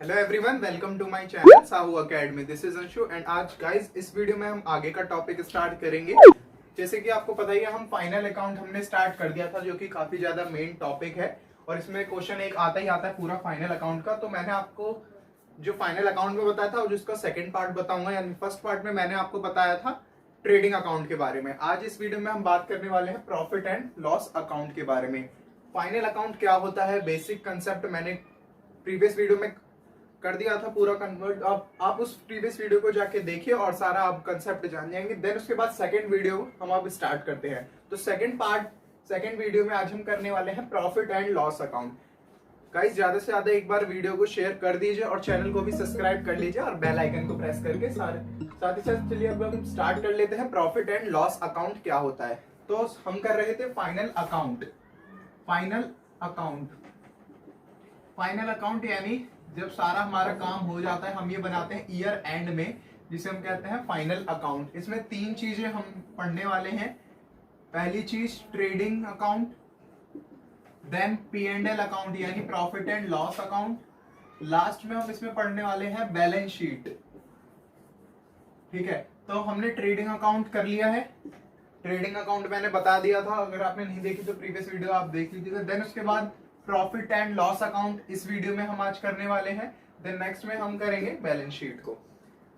Hello everyone, welcome to my channel Sahu academy. This is Anshu and आज guys इस video में हम आगे का टॉपिक स्टार्ट करेंगे। जैसे कि आपको पता ही है, हम फाइनल अकाउंट हमने स्टार्ट कर दिया था, जो कि काफी ज्यादा मेन टॉपिक है और इसमें क्वेश्चन एक आता ही आता है पूरा फाइनल अकाउंट का। तो मैंने आपको जो फाइनल अकाउंट में बताया था और जिसका सेकंड पार्ट बताऊंगा, यानी फर्स्ट पार्ट में मैंने आपको बताया था ट्रेडिंग अकाउंट के बारे में। आज इस वीडियो में हम बात करने वाले हैं प्रॉफिट एंड लॉस अकाउंट के बारे में। फाइनल अकाउंट क्या होता है, बेसिक कंसेप्ट मैंने प्रीवियस वीडियो में कर दिया था पूरा कन्वर्ट। अब आप उस प्रीवियस वीडियो को जाके देखिए और सारा आप कंसेप्ट जान जाएंगे। देन उसके बाद सेकंड वीडियो हम अब स्टार्ट करते हैं। तो सेकंड वीडियो में आज हम करने वाले हैं profit and loss account. Guys ज्यादा से ज्यादा एक बार वीडियो को शेयर कर दीजिए और चैनल को भी सब्सक्राइब कर लीजिए और बेल आइकन को प्रेस करके साथ ही साथ चलिए अब हम स्टार्ट कर लेते हैं। प्रॉफिट एंड लॉस अकाउंट क्या होता है, तो हम कर रहे थे फाइनल अकाउंट यानी जब सारा हमारा काम हो जाता है हम ये बनाते हैं ईयर एंड में, जिसे हम कहते हैं फाइनल अकाउंट। इसमें तीन चीजें हम पढ़ने वाले हैं। पहली चीज trading account, then P&L account यानी profit and loss account, last में हम इसमें पढ़ने वाले हैं बैलेंस शीट। ठीक है, तो हमने ट्रेडिंग अकाउंट कर लिया है। ट्रेडिंग अकाउंट मैंने बता दिया था, अगर आपने नहीं देखी तो प्रीवियस वीडियो आप देख लीजिएगा। देन उसके बाद प्रॉफिट एंड लॉस अकाउंट इस वीडियो में हम आज करने वाले हैं। देन नेक्स्ट में हम करेंगे बैलेंस शीट को।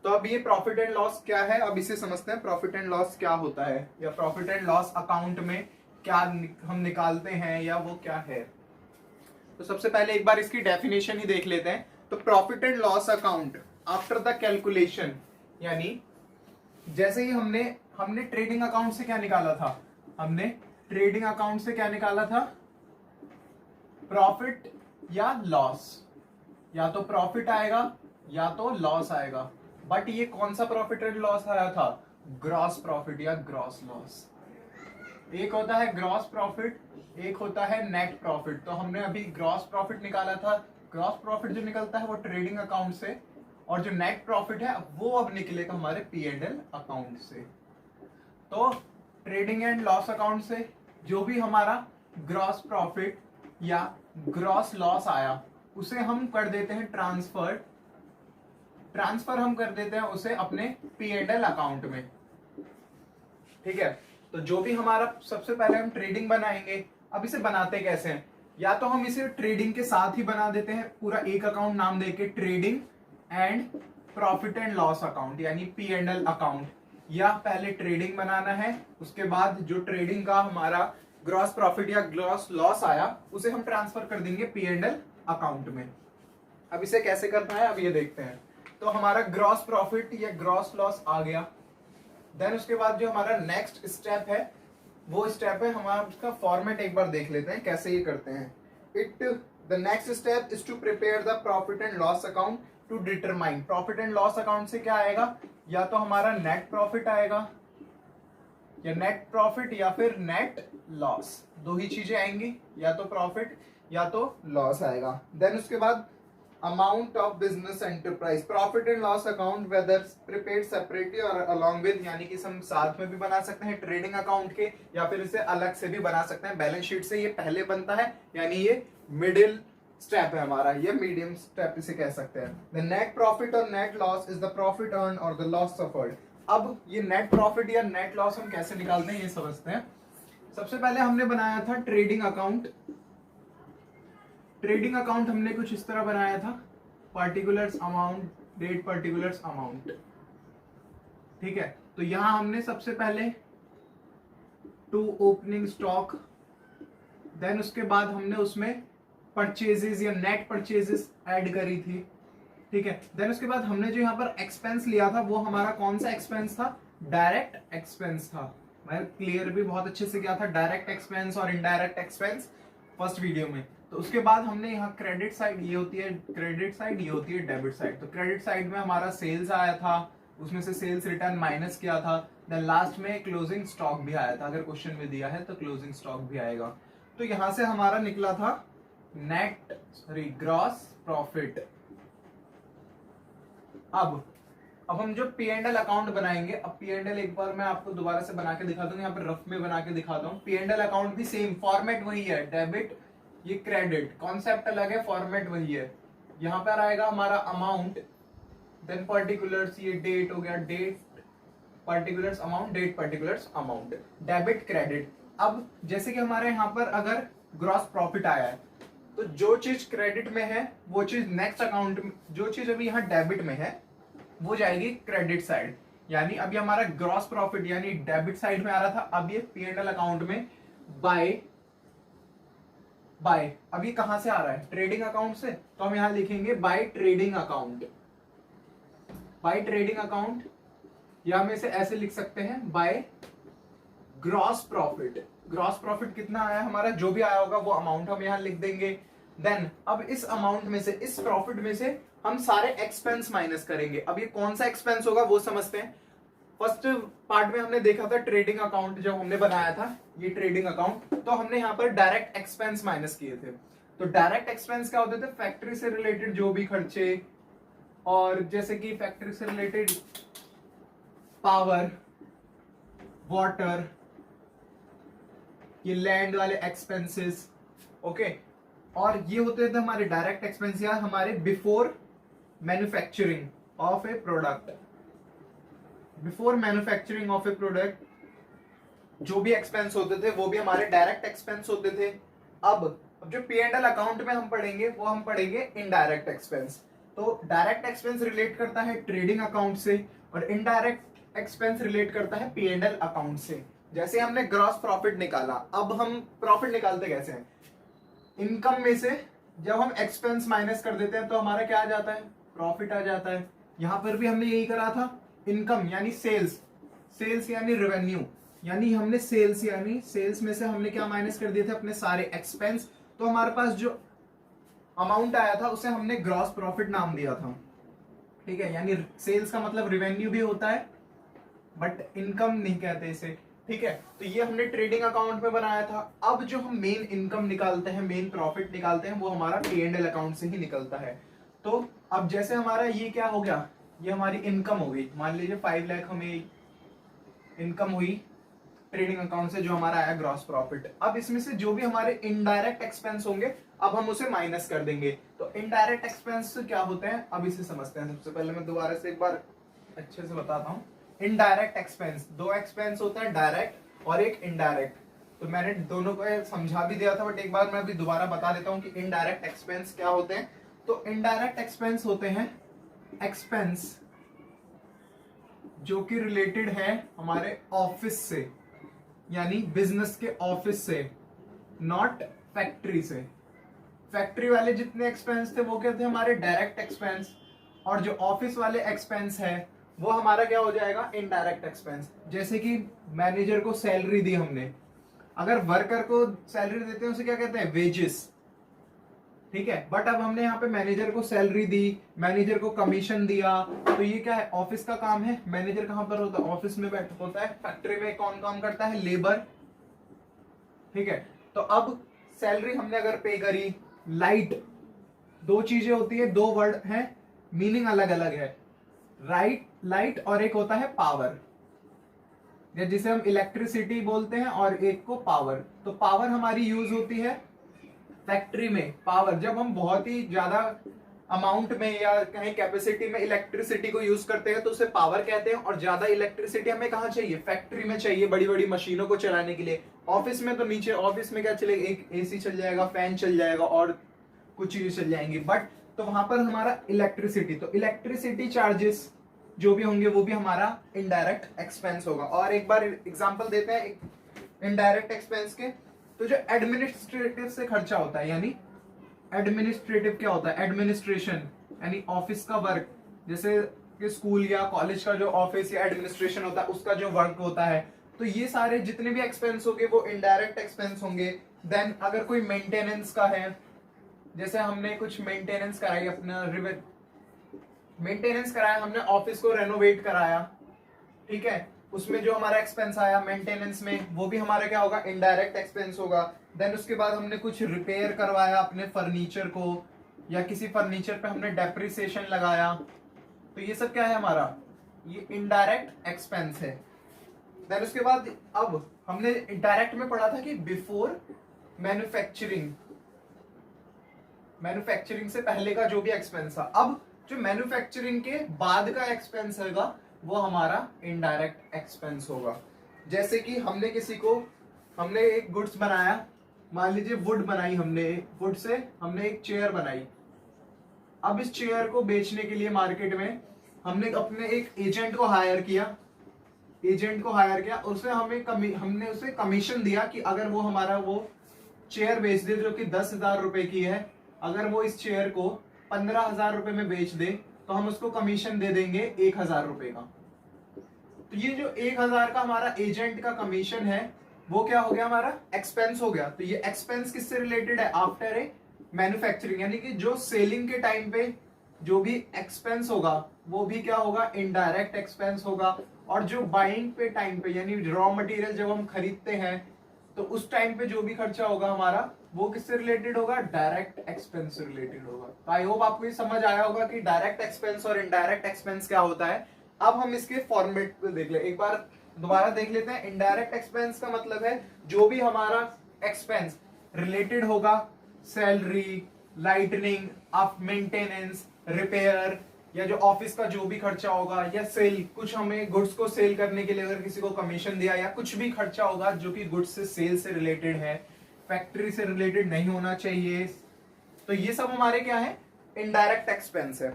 तो अब ये प्रॉफिट एंड लॉस क्या है, अब इसे समझते हैं। प्रॉफिट एंड लॉस क्या होता है या प्रॉफिट एंड लॉस अकाउंट में क्या हम निकालते हैं या वो क्या है। तो सबसे पहले एक बार इसकी डेफिनेशन ही देख लेते हैं। तो profit and loss account after the calculation, यानी जैसे ही हमने ट्रेडिंग अकाउंट से क्या निकाला था, हमने ट्रेडिंग अकाउंट से क्या निकाला था, प्रॉफिट या लॉस। या तो प्रॉफिट आएगा या तो लॉस आएगा। बट ये कौन सा प्रॉफिट एंड लॉस आया था, ग्रॉस प्रॉफिट या ग्रॉस लॉस। एक होता है ग्रॉस प्रॉफिट, एक होता है नेट प्रॉफिट। तो हमने अभी ग्रॉस प्रॉफिट निकाला था। ग्रॉस प्रॉफिट जो निकलता है वो ट्रेडिंग अकाउंट से, और जो नेट प्रॉफिट है वो अब निकलेगा हमारे P&L अकाउंट से। तो ट्रेडिंग एंड लॉस अकाउंट से जो भी हमारा ग्रॉस प्रॉफिट या ग्रॉस लॉस आया उसे हम कर देते हैं ट्रांसफर हम कर देते हैं उसे अपने P&L अकाउंट में। ठीक है, तो जो भी हमारा सबसे पहले हम ट्रेडिंग बनाएंगे। अब इसे बनाते कैसे हैं, या तो हम इसे ट्रेडिंग के साथ ही बना देते हैं, पूरा एक अकाउंट नाम देके trading and profit and loss account यानी P&L अकाउंट। या पहले ट्रेडिंग बनाना है, उसके बाद जो ट्रेडिंग का हमारा ग्रॉस प्रॉफिट या ग्रॉस लॉस आया उसे हम ट्रांसफर कर देंगे P&L अकाउंट में। अब इसे कैसे करना है अब ये देखते हैं। तो हमारा ग्रॉस प्रॉफिट या ग्रॉस लॉस आ गया। देन उसके बाद जो हमारा नेक्स्ट स्टेप है वो स्टेप है हमारा, उसका फॉर्मेट एक बार देख लेते हैं कैसे ये करते हैं। The next step is to prepare the profit and loss account to determine. Profit and loss account से क्या आएगा, या तो हमारा नेट प्रॉफिट आएगा या नेट प्रॉफिट या फिर नेट लॉस, दो ही चीजें आएंगी, या तो प्रॉफिट या तो लॉस आएगा। देन उसके बाद amount of business enterprise. Profit and loss account whether prepared separately और अलोंग विद, यानी कि हम साथ में भी बना सकते हैं ट्रेडिंग अकाउंट के, या फिर इसे अलग से भी बना सकते हैं बैलेंस शीट से। ये पहले बनता है, यानी ये मिडिल स्टेप है हमारा, ये मीडियम स्टेप इसे कह सकते हैं। द नेट प्रॉफिट और net loss is the profit earn और द लॉस सफर्ड। अब ये नेट प्रॉफिट या नेट लॉस हम कैसे निकालते हैं ये समझते हैं। सबसे पहले हमने बनाया था ट्रेडिंग अकाउंट। ट्रेडिंग अकाउंट हमने कुछ इस तरह बनाया था, particulars amount, date particulars amount. ठीक है, तो यहां हमने सबसे पहले टू ओपनिंग स्टॉक, देन उसके बाद हमने उसमें परचेजेस या नेट परचेजेस ऐड करी थी। ठीक है, देन उसके बाद हमने जो यहाँ पर एक्सपेंस लिया था वो हमारा कौन सा एक्सपेंस था, डायरेक्ट एक्सपेंस था। मैं क्लियर भी बहुत अच्छे से किया था डायरेक्ट एक्सपेंस और इनडायरेक्ट एक्सपेंस फर्स्ट वीडियो में। तो उसके बाद हमने यहाँ क्रेडिट साइड, ये होती है क्रेडिट साइड, ये होती है डेबिट साइड। तो क्रेडिट साइड में हमारा सेल्स आया था, उसमें से सेल्स रिटर्न माइनस किया था। देन लास्ट में क्लोजिंग स्टॉक भी आया था, अगर क्वेश्चन में दिया है तो क्लोजिंग स्टॉक भी आएगा। तो यहां से हमारा निकला था ग्रॉस प्रॉफिट। अब हम जो P&L अकाउंट बनाएंगे, अब P&L एक बार मैं आपको दोबारा से बना के दिखाता हूँ, यहाँ पर रफ में बना के दिखाता हूँ। P&L अकाउंट भी सेम फॉर्मेट वही है, डेबिट ये क्रेडिट, कॉन्सेप्ट अलग है, फॉर्मेट वही है। यहाँ पर आएगा हमारा अमाउंट, देन पर्टिकुलर्स, ये डेट हो गया, date particulars amount, date particulars amount, debit credit. अब जैसे कि हमारे यहाँ पर अगर ग्रॉस प्रॉफिट आया है तो जो चीज क्रेडिट में है वो चीज नेक्स्ट अकाउंट में, जो चीज अभी यहाँ डेबिट में है वो जाएगी क्रेडिट साइड। यानी अभी हमारा ग्रॉस प्रॉफिट यानी डेबिट साइड में आ रहा था, अब ये P&L अकाउंट में बाय अब ये कहां से आ रहा है, ट्रेडिंग अकाउंट से। तो हम यहां लिखेंगे by trading account, by trading account, या हम इसे ऐसे लिख सकते हैं by gross profit. Gross profit कितना आया हमारा, जो भी आया होगा वो अमाउंट हम यहां लिख देंगे। देन अब इस अमाउंट में से, इस प्रॉफिट में से हम सारे एक्सपेंस माइनस करेंगे। अब ये कौन सा एक्सपेंस होगा वो समझते हैं। फर्स्ट पार्ट में हमने देखा था ट्रेडिंग अकाउंट, जब हमने बनाया था ये ट्रेडिंग अकाउंट, तो हमने यहाँ पर डायरेक्ट एक्सपेंस माइनस किए थे। तो डायरेक्ट एक्सपेंस क्या होते थे, फैक्ट्री से रिलेटेड जो भी खर्चे, और जैसे कि फैक्ट्री से रिलेटेड पावर, वाटर, ये लैंड वाले एक्सपेंसेस, ओके। और ये होते थे हमारे डायरेक्ट एक्सपेंस या हमारे before manufacturing of A product, before manufacturing of A product जो भी एक्सपेंस होते थे वो भी हमारे डायरेक्ट एक्सपेंस होते थे। अब जो P&L अकाउंट में हम पढ़ेंगे वो हम पढ़ेंगे इनडायरेक्ट एक्सपेंस। तो डायरेक्ट एक्सपेंस रिलेट करता है ट्रेडिंग अकाउंट से और इनडायरेक्ट एक्सपेंस रिलेट करता है P&L अकाउंट से। जैसे हमने ग्रॉस प्रॉफिट निकाला, अब हम प्रॉफिट निकालते कैसे हैं, इनकम में से जब हम एक्सपेंस माइनस कर देते हैं तो हमारा क्या आ जाता है, प्रॉफिट आ जाता है। यहां पर भी हमने यही करा था, इनकम यानी सेल्स, सेल्स यानी रेवेन्यू, यानी हमने सेल्स यानी सेल्स में से हमने क्या माइनस कर दिए थे, अपने सारे एक्सपेंस। तो हमारे पास जो अमाउंट आया था उसे हमने ग्रॉस प्रॉफिट नाम दिया था, ठीक है। यानी सेल्स का मतलब रेवेन्यू भी होता है बट इनकम नहीं कहते इसे, ठीक है। तो ये हमने ट्रेडिंग अकाउंट में बनाया था। अब जो हम मेन इनकम निकालते हैं, मेन प्रॉफिट निकालते हैं, वो हमारा P&L अकाउंट से ही निकलता है। तो अब जैसे हमारा ये क्या हो गया, ये हमारी इनकम हो गई, मान लीजिए 5 लाख हमें इनकम हुई ट्रेडिंग अकाउंट से, जो हमारा आया ग्रॉस प्रॉफिट। अब इसमें से जो भी हमारे इनडायरेक्ट एक्सपेंस होंगे अब हम उसे माइनस कर देंगे। तो इनडायरेक्ट एक्सपेंस क्या होते हैं अब इसे समझते हैं। सबसे पहले मैं दोबारा से एक बार अच्छे से बताता हूँ। इनडायरेक्ट एक्सपेंस, दो एक्सपेंस होता है, डायरेक्ट और एक इनडायरेक्ट। तो मैंने दोनों को समझा भी दिया था बट एक बार मैं अभी दोबारा बता देता हूँ कि इनडायरेक्ट एक्सपेंस क्या होते हैं। तो इनडायरेक्ट एक्सपेंस होते हैं एक्सपेंस जो कि रिलेटेड है हमारे ऑफिस से, यानी बिजनेस के ऑफिस से, नॉट फैक्ट्री से। फैक्ट्री वाले जितने एक्सपेंस थे वो क्या थे, हमारे डायरेक्ट एक्सपेंस, और जो ऑफिस वाले एक्सपेंस है वो हमारा क्या हो जाएगा, इनडायरेक्ट एक्सपेंस। जैसे कि मैनेजर को सैलरी दी हमने, अगर वर्कर को सैलरी देते हैं उसे क्या कहते हैं, वेजेस, ठीक है। बट अब हमने यहाँ पे मैनेजर को सैलरी दी, मैनेजर को कमीशन दिया, तो ये क्या है, ऑफिस का काम है। मैनेजर कहां पर होता है, ऑफिस में बैठ होता है। फैक्ट्री में कौन काम करता है, लेबर, ठीक है। तो अब सैलरी हमने अगर पे करी, लाइट, दो चीजें होती है, दो वर्ड हैं, मीनिंग अलग अलग है, राइट, लाइट, और एक होता है पावर, जिसे हम इलेक्ट्रिसिटी बोलते हैं, और एक को पावर। तो पावर हमारी यूज होती है फैक्ट्री में। पावर जब हम बहुत ही ज्यादा अमाउंट में या कहीं कैपेसिटी में इलेक्ट्रिसिटी को यूज करते हैं तो उसे पावर कहते हैं। और ज्यादा इलेक्ट्रिसिटी हमें कहाँ चाहिए, फैक्ट्री में चाहिए, बड़ी बड़ी मशीनों को चलाने के लिए। ऑफिस में तो नीचे ऑफिस में क्या चलेगा, एक एसी चल जाएगा, फैन चल जाएगा और कुछ चीजें चल जाएंगी, बट तो वहां पर हमारा इलेक्ट्रिसिटी, तो इलेक्ट्रिसिटी चार्जेस जो भी होंगे वो भी हमारा इनडायरेक्ट एक्सपेंस होगा। और एक बार एग्जांपल देते हैं इनडायरेक्ट एक्सपेंस के। तो जो एडमिनिस्ट्रेटिव से खर्चा होता है, यानी एडमिनिस्ट्रेटिव क्या होता है, एडमिनिस्ट्रेशन यानी ऑफिस का वर्क, जैसे कि स्कूल या कॉलेज का जो ऑफिस या एडमिनिस्ट्रेशन होता है उसका जो वर्क होता है, तो ये सारे जितने भी एक्सपेंस होंगे वो इनडायरेक्ट एक्सपेंस होंगे। देन अगर कोई मेंटेनेंस का है, जैसे हमने कुछ मेंटेनेंस कराई, अपना मेंटेनेंस कराया हमने, ऑफिस को रेनोवेट कराया, ठीक है, उसमें जो हमारा एक्सपेंस आया मेंटेनेंस में वो भी हमारा क्या होगा, इनडायरेक्ट एक्सपेंस होगा। देन उसके बाद हमने कुछ रिपेयर करवाया अपने फर्नीचर को, या किसी फर्नीचर पे हमने डेप्रिसिएशन लगाया, तो ये सब क्या है हमारा, ये इनडायरेक्ट एक्सपेंस है। देन उसके बाद अब हमने डायरेक्ट में पढ़ा था कि बिफोर मैन्युफैक्चरिंग, मैन्युफैक्चरिंग से पहले का जो भी एक्सपेंस था। अब जो मैन्युफैक्चरिंग के बाद का एक्सपेंस होगा वो हमारा इनडायरेक्ट एक्सपेंस होगा। जैसे कि हमने एक गुड्स बनाया, मान लीजिए वुड बनाई हमने, वुड से हमने एक चेयर बनाई। अब इस चेयर को बेचने के लिए मार्केट में हमने अपने एक एजेंट को हायर किया, हमने उसे कमीशन दिया कि अगर वो हमारा वो चेयर बेच दे जो कि 10,000 रुपए की है, अगर वो इस चेयर को 15,000 रुपए में बेच दे तो हम उसको कमीशन दे देंगे 1,000 रुपए का। तो ये जो 1,000 का हमारा एजेंट का कमीशन है वो क्या हो गया, हमारा एक्सपेंस हो गया। तो ये एक्सपेंस किससे रिलेटेड है, आफ्टर ए मैन्युफैक्चरिंग, यानी कि जो सेलिंग के टाइम पे जो भी एक्सपेंस होगा वो भी क्या होगा, इनडायरेक्ट एक्सपेंस होगा। और जो बाइंग पे टाइम पे, यानी रॉ मटेरियल जब हम खरीदते हैं तो उस टाइम पे जो भी खर्चा होगा हमारा वो किससे रिलेटेड होगा, डायरेक्ट एक्सपेंस से रिलेटेड होगा। तो आई होप आपको ये समझ आया होगा कि डायरेक्ट एक्सपेंस और इनडायरेक्ट एक्सपेंस क्या होता है। अब हम इसके फॉर्मेट को देख ले, एक बार दोबारा देख लेते हैं। इनडायरेक्ट एक्सपेंस का मतलब है जो भी हमारा एक्सपेंस रिलेटेड होगा salary, lightning, of maintenance, repair, या जो ऑफिस का जो भी खर्चा होगा, या सेल, कुछ हमें गुड्स को सेल करने के लिए अगर किसी को कमीशन दिया, या कुछ भी खर्चा होगा जो कि गुड्स से सेल से रिलेटेड है, फैक्ट्री से रिलेटेड नहीं होना चाहिए, तो ये सब हमारे क्या है, इनडायरेक्ट एक्सपेंस है।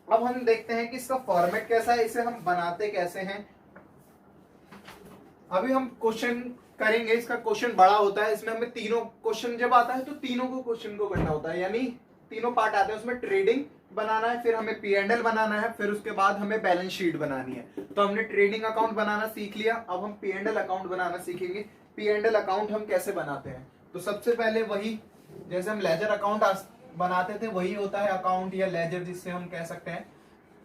अब हम देखते हैं कि इसका फॉर्मेट कैसा है, इसे हम बनाते कैसे हैं। अभी हम क्वेश्चन करेंगे, इसका क्वेश्चन बड़ा होता है, इसमें हमें तीनों क्वेश्चन जब आता है तो तीनों को क्वेश्चन को करना होता है, यानी तीनों पार्ट आते हैं। उसमें ट्रेडिंग बनाना है, फिर हमें P&L बनाना है, फिर उसके बाद हमें बैलेंस शीट बनानी है। तो हमने ट्रेडिंग अकाउंट बनाना सीख लिया, अब हम P&L अकाउंट बनाना सीखेंगे। P&L अकाउंट हम कैसे बनाते हैं, तो सबसे पहले वही जैसे हम लेजर अकाउंट बनाते थे वही होता है अकाउंट या लेजर जिससे हम कह सकते हैं।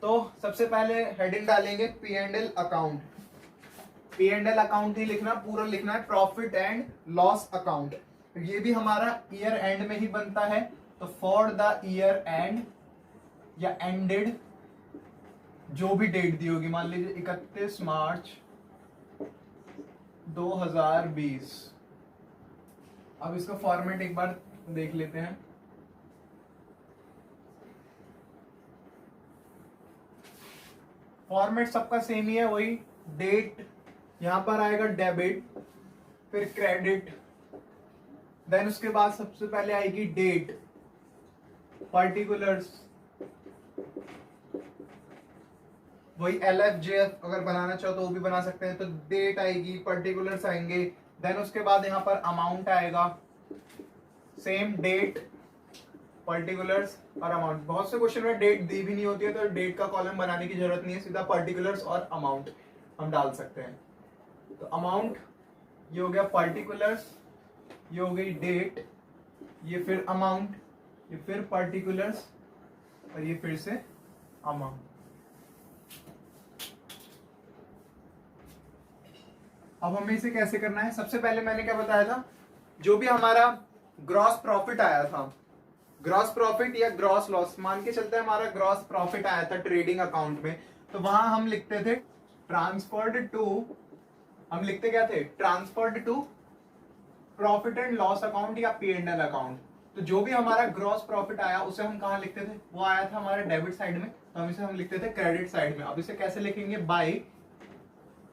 तो सबसे पहले हेडिंग डालेंगे P&L अकाउंट। P&L अकाउंट ही लिखना, पूरा लिखना है प्रॉफिट एंड लॉस अकाउंट। ये भी हमारा ईयर एंड में ही बनता है, तो फॉर द ईयर एंड या एंडेड, जो भी डेट दी होगी, मान लीजिए 31 मार्च 2020। अब इसका फॉर्मेट एक बार देख लेते हैं। फॉर्मेट सबका सेम ही है, वही डेट, यहां पर आएगा डेबिट, फिर क्रेडिट, देन उसके बाद सबसे पहले आएगी डेट, पर्टिकुलर्स, वही LFJF अगर बनाना चाहो तो वो भी बना सकते हैं। तो डेट आएगी, पर्टिकुलर्स आएंगे, देन उसके बाद यहाँ पर अमाउंट आएगा, सेम डेट, पर्टिकुलर्स और अमाउंट। बहुत से क्वेश्चन में डेट दी भी नहीं होती है तो डेट का कॉलम बनाने की जरूरत नहीं है, सीधा पर्टिकुलर्स और अमाउंट हम डाल सकते हैं। तो अमाउंट ये हो गया, पर्टिकुलर्स ये हो गई डेट, ये फिर अमाउंट, ये फिर पर्टिकुलर्स और ये फिर से अमाउंट। अब हमें इसे कैसे करना है, सबसे पहले मैंने क्या बताया था, जो भी हमारा ग्रॉस प्रॉफिट आया था, ग्रॉस प्रॉफिट या ग्रॉस लॉस, मान के चलते हैं हमारा ग्रॉस प्रॉफिट आया था ट्रेडिंग अकाउंट में, तो वहां हम लिखते थे ट्रांसफर्ड टू, हम लिखते क्या थे, transferred to profit and loss account या P&L अकाउंट। तो जो भी हमारा ग्रॉस प्रॉफिट आया उसे हम कहाँ लिखते थे, वो आया था हमारे डेबिट साइड में, तो हम इसे लिखते थे क्रेडिट साइड में। अब इसे कैसे लिखेंगे, बाय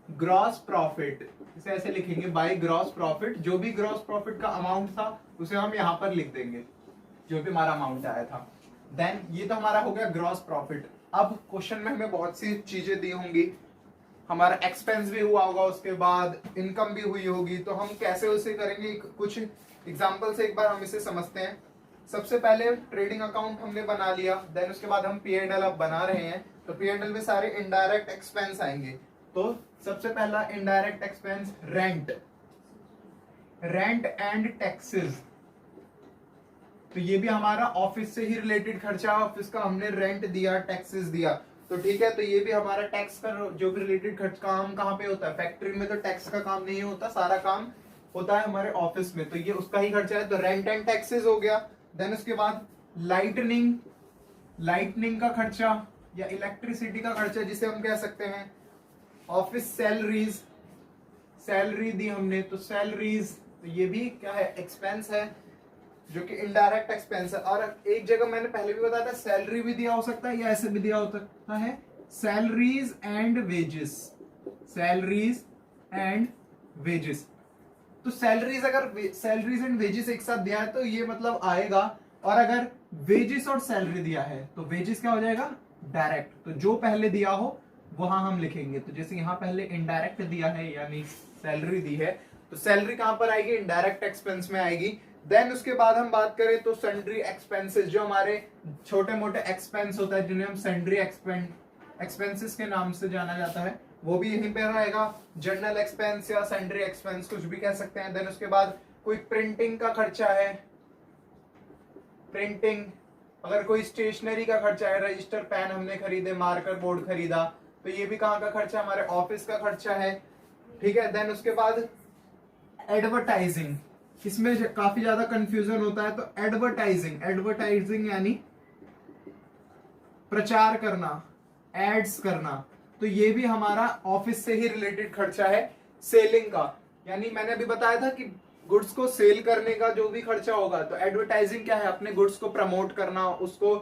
ग्रॉस प्रॉफिट, इसे ऐसे लिखेंगे बाय ग्रॉस प्रॉफिट। जो भी ग्रॉस प्रॉफिट का अमाउंट था उसे हम यहाँ पर लिख देंगे, जो भी हमारा अमाउंट आया था। देन ये तो हमारा हो गया ग्रॉस प्रॉफिट। अब क्वेश्चन में हमें बहुत सी चीजें दी होंगी, हमारा एक्सपेंस भी हुआ होगा, उसके बाद इनकम भी हुई होगी, तो हम कैसे उसे करेंगे, कुछ एग्जांपल से एक बार हम इसे समझते हैं। सबसे पहले ट्रेडिंग अकाउंट हमने बना लिया, देन उसके बाद हम P&L अब बना रहे हैं, तो P&L में सारे इनडायरेक्ट एक्सपेंस आएंगे। तो सबसे पहला indirect expense rent, rent and taxes, तो ये भी हमारा ऑफिस से ही रिलेटेड खर्चा, ऑफिस का हमने रेंट दिया, टैक्सेस दिया, तो ठीक है। तो ये भी हमारा टैक्स का जो भी रिलेटेड खर्च, काम कहाँ पे होता है, फैक्ट्री में तो टैक्स का काम नहीं होता, सारा काम होता है हमारे ऑफिस में, तो ये उसका ही खर्चा है, तो रेंट एंड टैक्सेस हो गया। देन उसके बाद लाइटनिंग, लाइटनिंग का खर्चा या इलेक्ट्रिसिटी का खर्चा जिसे हम कह सकते हैं, ऑफिस सैलरीज, सैलरी दी हमने तो सैलरीज, तो ये भी क्या है, एक्सपेंस है। जो कि इनडायरेक्ट एक्सपेंस है। और एक जगह मैंने पहले भी बताया था सैलरी भी दिया हो सकता है या ऐसे भी दिया हो सकता है, salaries and wages, salaries and wages. तो सैलरीज, अगर सैलरीज एंड वेजेस एक साथ दिया है तो ये मतलब आएगा, और अगर वेजेस और सैलरी दिया है तो वेजेस क्या हो जाएगा, डायरेक्ट। तो जो पहले दिया हो वहां हम लिखेंगे। तो जैसे यहां पहले इनडायरेक्ट दिया है यानी सैलरी दी है, तो सैलरी कहां पर आएगी, इनडायरेक्ट एक्सपेंस में आएगी। देन उसके बाद हम बात करें तो सन्ड्री एक्सपेंसेस, जो हमारे छोटे मोटे एक्सपेंस होता है जिन्हें हम सन्ड्री एक्सपेंसेस के नाम से जाना जाता है, वो भी यहीं पे रहेगा। जनरल एक्सपेंस या सन्ड्री एक्सपेंस कुछ भी कह सकते हैं। देन उसके बाद कोई प्रिंटिंग का खर्चा है, प्रिंटिंग, अगर कोई स्टेशनरी का खर्चा है, रजिस्टर पेन हमने खरीदे, मार्कर बोर्ड खरीदा, तो ये भी कहाँ का खर्चा, हमारे ऑफिस का खर्चा है। ठीक है। देन उसके बाद एडवर्टाइजिंग, इसमें काफी ज्यादा कंफ्यूजन होता है। तो एडवर्टाइजिंग, एडवर्टाइजिंग यानी प्रचार करना, एड्स करना, तो ये भी हमारा ऑफिस से ही रिलेटेड खर्चा है। सेलिंग का, यानी मैंने अभी बताया था कि गुड्स को सेल करने का जो भी खर्चा होगा, तो एडवर्टाइजिंग क्या है, अपने गुड्स को प्रमोट करना, उसको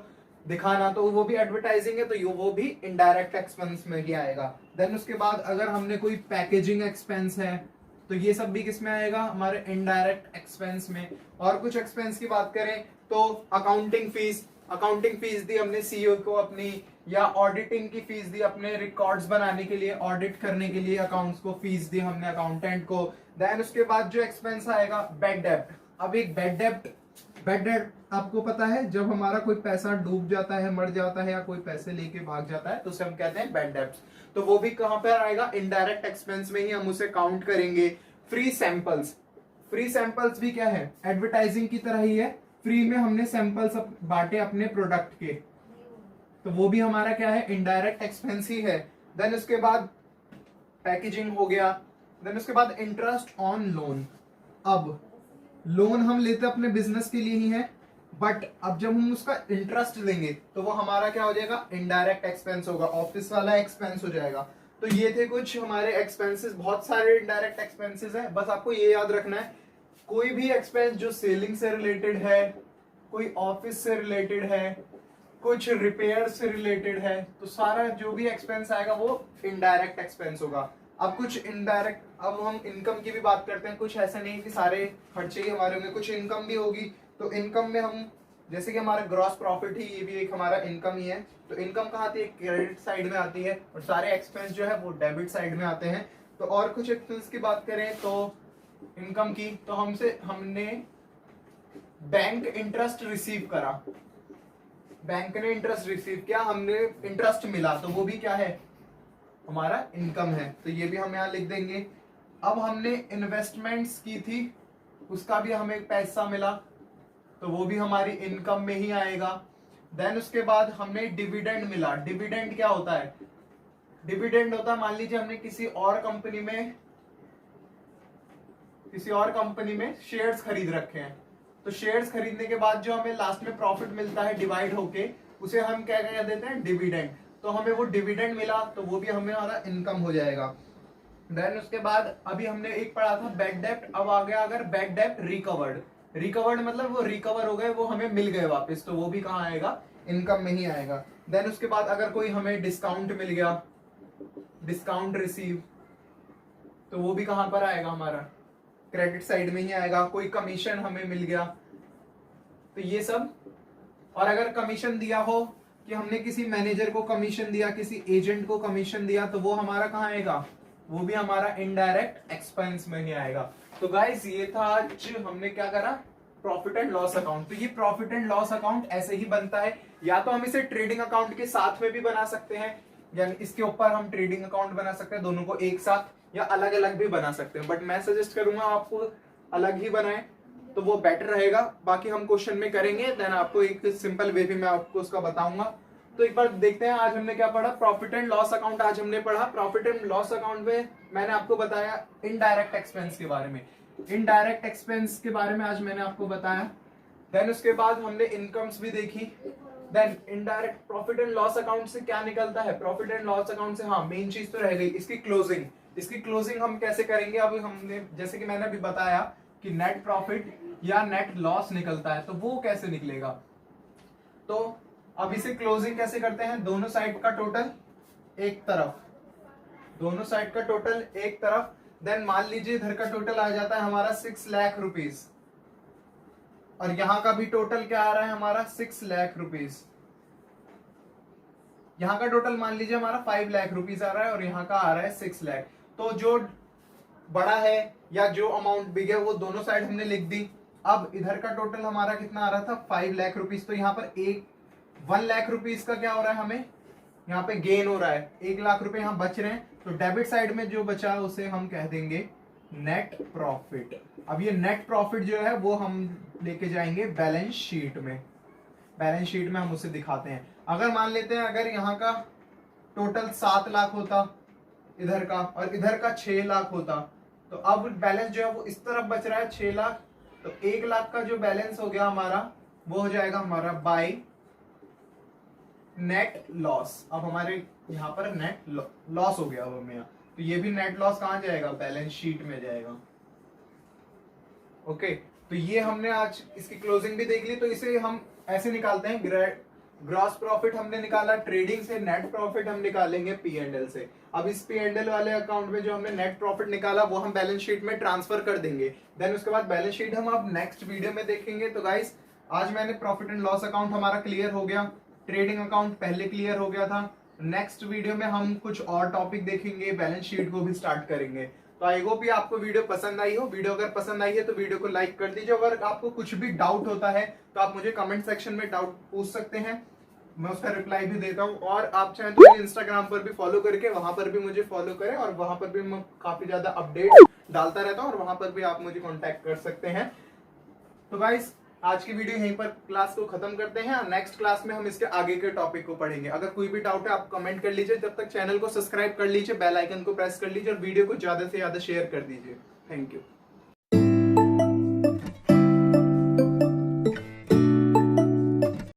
दिखाना, तो वो भी एडवर्टाइजिंग है, तो वो भी इनडायरेक्ट एक्सपेंस में ही आएगा। देन उसके बाद अगर हमने कोई पैकेजिंग एक्सपेंस है तो ये सब भी किसमें आएगा, हमारे इनडायरेक्ट एक्सपेंस में। और कुछ एक्सपेंस की बात करें तो अकाउंटिंग फीस, अकाउंटिंग फीस दी हमने सीईओ को अपनी, या ऑडिटिंग की फीस दी अपने रिकॉर्ड्स बनाने के लिए, ऑडिट करने के लिए अकाउंट्स को फीस दी हमने अकाउंटेंट को। देन उसके बाद जो एक्सपेंस आएगा बैड डेब्ट। अब एक बैड डेब्ट आपको पता है, जब हमारा कोई पैसा डूब जाता है, मर जाता है, या कोई पैसे लेके भाग जाता है तो उसे हम कहते हैं बैड डेब्ट्स। तो वो भी कहां पर आएगा, इनडायरेक्ट एक्सपेंस में ही हम उसे काउंट करेंगे। फ्री सैंपल्स, फ्री सैंपल्स भी क्या है, एडवर्टाइजिंग की तरह ही है, फ्री में हमने सैंपल्स बांटे अपने प्रोडक्ट के, तो वो भी हमारा क्या है, इनडायरेक्ट एक्सपेंस ही है। देन उसके बाद पैकेजिंग हो गया। देन उसके बाद इंटरेस्ट ऑन लोन। अब लोन हम लेते अपने बिजनेस के लिए ही है, बट अब जब हम उसका इंटरेस्ट देंगे तो वो हमारा क्या हो जाएगा, इनडायरेक्ट एक्सपेंस होगा, ऑफिस वाला एक्सपेंस हो जाएगा। तो ये थे कुछ हमारे एक्सपेंसेस, बहुत सारे इनडायरेक्ट एक्सपेंसेस है। बस आपको ये याद रखना है, कोई भी एक्सपेंस जो सेलिंग से रिलेटेड है, कोई ऑफिस से रिलेटेड है, कुछ रिपेयर से रिलेटेड है, तो सारा जो भी एक्सपेंस आएगा वो इनडायरेक्ट एक्सपेंस होगा। अब कुछ इनडायरेक्ट, अब हम इनकम की भी बात करते हैं। कुछ ऐसा नहीं कि सारे खर्चे ही हमारे होंगे, कुछ इनकम भी होगी। तो इनकम में हम, जैसे कि हमारा ग्रॉस प्रॉफिट ही, ये भी एक हमारा इनकम ही है। तो इनकम कहाँ आती है, क्रेडिट साइड में आती है, और सारे एक्सपेंस जो है वो डेबिट साइड में आते हैं। तो और कुछ एक्सपेंस की बात करें तो इनकम की, तो हमने बैंक इंटरेस्ट रिसीव करा, बैंक ने इंटरेस्ट रिसीव किया, हमने इंटरेस्ट मिला, तो वो भी क्या है, हमारा इनकम है। तो ये भी हम यहाँ लिख देंगे। अब हमने इन्वेस्टमेंट्स की थी, उसका भी हमें पैसा मिला, तो वो भी हमारी इनकम में ही आएगा। देन उसके बाद हमने डिविडेंड मिला। डिविडेंड क्या होता है, डिविडेंड होता है, मान लीजिए हमने किसी और कंपनी में शेयर्स खरीद रखे हैं, तो शेयर्स खरीदने के बाद जो हमें लास्ट में प्रॉफिट मिलता है डिवाइड होके, उसे हम क्या कह देते हैं, डिविडेंड। तो हमें वो डिविडेंड मिला, तो वो भी हमें हमारा इनकम हो जाएगा। देन उसके बाद अभी हमने एक पढ़ा था बैड डेब्ट, अब आ गया अगर बैड डेब्ट रिकवर्ड। रिकवर्ड मतलब वो रिकवर हो गए, वो हमें मिल गए वापस, तो वो भी कहाँ आएगा, इनकम में ही आएगा। देन उसके बाद अगर कोई हमें डिस्काउंट मिल गया, डिस्काउंट रिसीव, तो वो भी कहां पर आएगा, हमारा क्रेडिट साइड में ही आएगा। कोई कमीशन हमें मिल गया, तो ये सब। और अगर कमीशन दिया हो कि हमने किसी मैनेजर को कमीशन दिया, किसी एजेंट को कमीशन दिया, तो वो हमारा कहाँ आएगा, वो भी हमारा इनडायरेक्ट एक्सपेंस में ही आएगा। तो गाइस ये था आज हमने क्या करा, प्रॉफिट एंड लॉस अकाउंट। तो ये प्रॉफिट एंड लॉस अकाउंट ऐसे ही बनता है, या तो हम इसे ट्रेडिंग अकाउंट के साथ में भी बना सकते हैं, यानी इसके ऊपर हम ट्रेडिंग अकाउंट बना सकते हैं दोनों को एक साथ, या अलग अलग भी बना सकते हैं। बट मैं सजेस्ट करूंगा आपको अलग ही बनाएं, तो वो बेटर रहेगा। बाकी हम क्वेश्चन में करेंगे, देन आपको एक सिंपल वे भी मैं आपको उसका बताऊंगा। तो एक बार देखते हैं आज हमने क्या पढ़ा, प्रॉफिट एंड लॉस अकाउंट आज हमने पढ़ा। प्रॉफिट एंड लॉस अकाउंट में मैंने आपको बताया इनडायरेक्ट एक्सपेंस के बारे में, इनडायरेक्ट एक्सपेंस के बारे में आज मैंने आपको बताया। देन उसके बाद हमने इनकम्स भी देखी। Then indirect profit and loss account से क्या निकलता है, प्रॉफिट एंड लॉस अकाउंट से, हाँ मेन चीज तो रह गई इसकी क्लोजिंग। इसकी क्लोजिंग हम कैसे करेंगे, अब हमने जैसे कि मैंने अभी बताया कि नेट प्रॉफिट या नेट लॉस निकलता है, तो वो कैसे निकलेगा। तो अब इसे क्लोजिंग कैसे करते हैं, दोनों साइड का टोटल एक तरफ, दोनों साइड का टोटल एक तरफ, देन मान लीजिए इधर का टोटल आ जाता है हमारा 6 लाख रुपीस, और यहां का भी टोटल क्या आ रहा है हमारा 6 लाख रुपीस। यहां का टोटल मान लीजिए हमारा 5 लाख रुपीस आ रहा है और यहां का आ रहा है 6 लाख। तो जो बड़ा है या जो अमाउंट बिग है वो दोनों साइड हमने लिख दी। अब इधर का टोटल हमारा कितना आ रहा था 5 लाख रुपीस, तो यहाँ पर 1 लाख रुपीस का क्या हो रहा है, हमें यहाँ पे गेन हो रहा है, 1 लाख रुपए यहाँ बच रहे हैं। तो डेबिट साइड में जो बचा है उसे हम कह देंगे नेट प्रॉफिट। अब ये नेट प्रॉफिट जो है वो हम लेके जाएंगे बैलेंस शीट में, बैलेंस शीट में हम उसे दिखाते हैं। अगर मान लेते हैं अगर यहाँ का टोटल 7 लाख होता इधर का और इधर का 6 लाख होता, तो अब बैलेंस जो है वो इस तरफ बच रहा है 6 लाख, तो 1 लाख का जो बैलेंस हो गया हमारा वो हो जाएगा हमारा बाय नेट लॉस। अब हमारे यहाँ पर नेट लॉस हो गया अब हमें यहाँ, तो ये भी नेट लॉस कहाँ जाएगा, बैलेंस शीट में जाएगा। ओके, तो ये हमने आज इसकी क्लोजिंग भी देख ली। तो इसे हम ऐसे निकालते हैं, ग्रॉस प्रॉफिट हमने निकाला ट्रेडिंग से, नेट प्रॉफिट हम निकालेंगे P&L से। अब इस P&L वाले अकाउंट में जो हमने नेट प्रॉफिट निकाला वो हम बैलेंस शीट में ट्रांसफर कर देंगे, देन उसके बाद बैलेंस शीट हम अब नेक्स्ट वीडियो में देखेंगे। तो गाइस आज मैंने प्रॉफिट एंड लॉस अकाउंट हमारा क्लियर हो गया, ट्रेडिंग अकाउंट पहले क्लियर हो गया था। नेक्स्ट वीडियो में हम कुछ और टॉपिक देखेंगे, बैलेंस शीट को भी स्टार्ट करेंगे। तो आई होप आपको वीडियो पसंद आई हो। वीडियो अगर पसंद आई है तो वीडियो को लाइक कर दीजिए। अगर आपको कुछ भी डाउट होता है तो आप मुझे कमेंट सेक्शन में डाउट पूछ सकते हैं, मैं उसका रिप्लाई भी देता हूँ। और आप चाहें तो मुझे इंस्टाग्राम पर भी फॉलो करके वहां पर भी मुझे फॉलो करें, और वहां पर भी मैं काफी ज्यादा अपडेट डालता रहता हूँ, और वहां पर भी आप मुझे कॉन्टेक्ट कर सकते हैं। तो गाइस आज की वीडियो यहीं पर क्लास को खत्म करते हैं, और नेक्स्ट क्लास में हम इसके आगे के टॉपिक को पढ़ेंगे। अगर कोई भी डाउट है आप कमेंट कर लीजिए, जब तक चैनल को सब्सक्राइब कर लीजिए, बेल आइकन को प्रेस कर लीजिए, और वीडियो को ज्यादा से ज्यादा शेयर कर दीजिए। Thank you.